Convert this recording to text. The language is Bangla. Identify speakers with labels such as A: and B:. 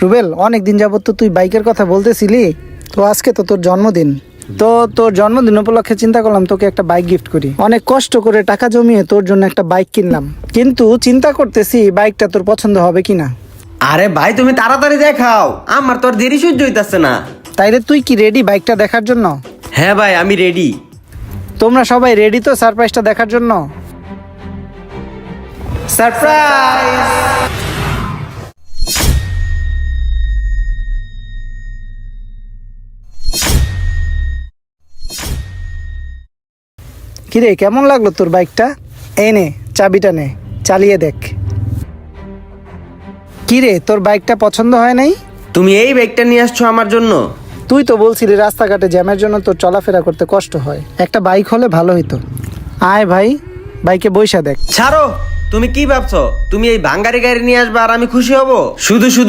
A: রুবেল, অনেক দিন যাবত তো তুই বাইকের কথা বলতেছিলি, তো আজকে তো তোর জন্মদিন। তো তোর জন্মদিন উপলক্ষে চিন্তা করলাম তোকে একটা বাইক গিফট করি। অনেক কষ্ট করে টাকা জমিয়ে তোর জন্য একটা বাইক কিনলাম, কিন্তু চিন্তা করতেছি বাইকটা তোর পছন্দ হবে কিনা।
B: আরে ভাই তুমি তাড়াতাড়ি দেখাও, আমার তো আর দেরি সহ্য হইতাছে না।
A: তাইলে তুই কি রেডি বাইকটা দেখার জন্য?
B: হ্যাঁ ভাই আমি রেডি।
A: তোমরা সবাই রেডি তো সারপ্রাইজটা দেখার জন্য? সারপ্রাইজ! কিরে, কেমন লাগলো তোর বাইকটা? এই নে চাবিটা, নে চালিয়ে দেখ। কিরে, তোর বাইকটা পছন্দ হয় নাই?
B: তুমি এই ব্যাগটা নিয়ে আসছো আমার জন্য?
A: তুই তো বলছিলি রাস্তাঘাটে জ্যামের জন্য তোর চলাফেরা করতে কষ্ট হয়, একটা বাইক হলে ভালো হইতো। আয় ভাই, বাইকে বইসা দেখ।
B: ছাড়ো, তুমি কি ভাবছো তুমি এই ভাঙ্গারি গাড়ি নিয়ে আসবা আর আমি খুশি হব? শুধু শুধু